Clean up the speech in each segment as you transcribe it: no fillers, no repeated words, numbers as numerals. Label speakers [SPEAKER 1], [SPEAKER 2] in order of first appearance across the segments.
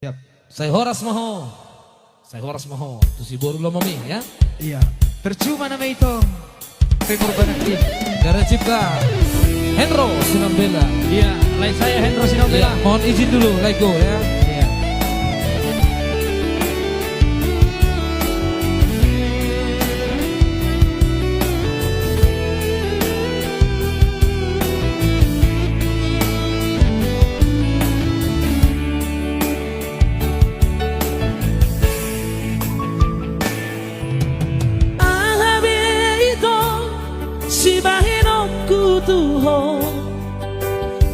[SPEAKER 1] Siap.
[SPEAKER 2] Saya Horas Maho. Saya Horas Maho. Itu si Borulo Mami ya.
[SPEAKER 1] Iya. Percuma nama itu. Pengorban aktif.
[SPEAKER 2] Gara Cipta. Henro Sinambela.
[SPEAKER 1] Iya. Lain saya Hendro
[SPEAKER 2] Ya,
[SPEAKER 1] Sinambela.
[SPEAKER 2] mohon izin dulu, let go ya.
[SPEAKER 1] Iya.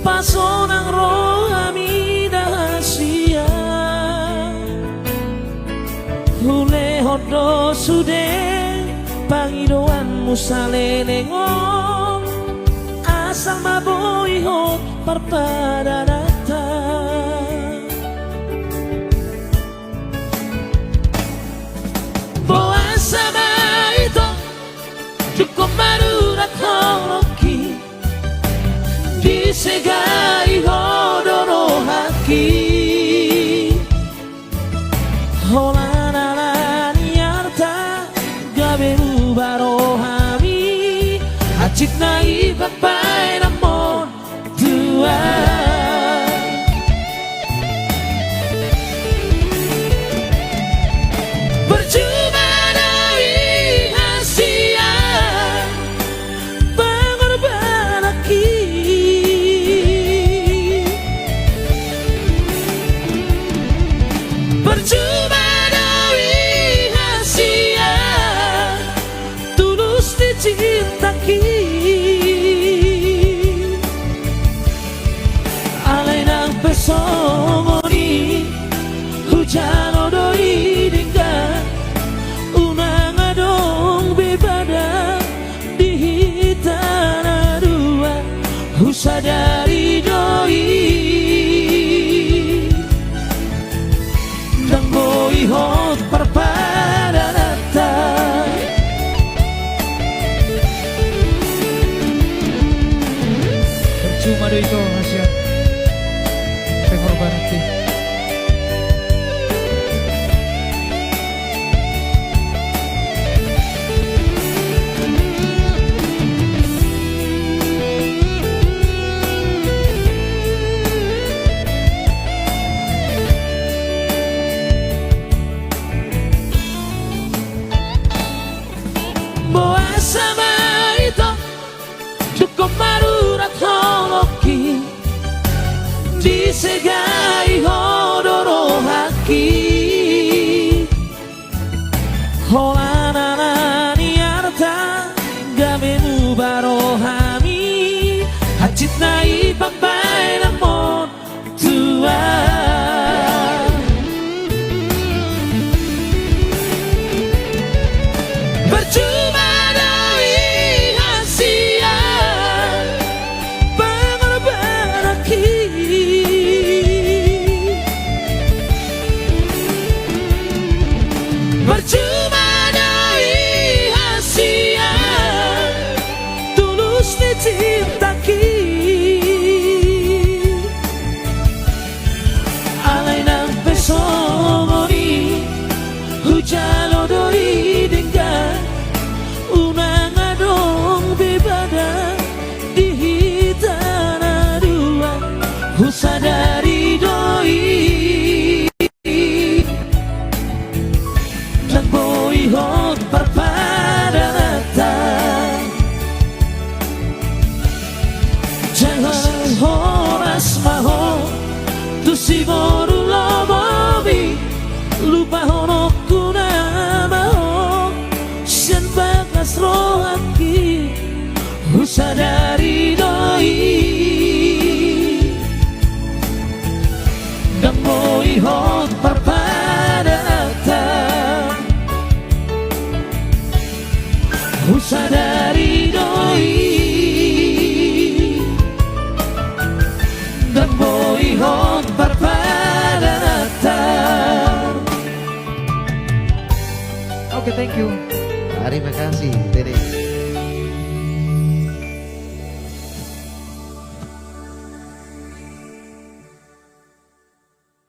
[SPEAKER 3] Pasonang rohami dahasia Hule hodo sude Pangidoan musale nengon Asal maboi hot parpadanata Boa sama itu Cukup marurat horoki Disegai hodoro haki Holanala niarta Gaberu barohami Hacit nai bapai namon tua Percuma dari hasia Pengorban aki Percuma dari hasia Tulus dicintaki Alay ng pesongoni Hujan odoi dingga Unang adong bebada Dihitana dua Husa dari doi Dan boihot parpadanata
[SPEAKER 1] Percuma deh itu nasihat. Pengorban aktif.
[SPEAKER 3] Boa sama itu Cukup marurat holoki Disegai hodoro haki Holanana niarta Gamenu barohami Hacit nai papai namon tua Percuma dari hasia Pengorban aki Percuma dari hasia Tulus dicintaki Alay ng pesongoni Hujan odoi dingga Unang adong bebada Dihitana dua Husa dari doi Dan boihot parpadanata Jangan horas maho Tu si borulo mobi Lupa honok kuna maho Sian bagas rohaki Husa dari doi Dan boihot parpadanata Husa dari doi Dan boihot parpadanata
[SPEAKER 1] Oke, thank you.
[SPEAKER 4] Terima kasih, Dede.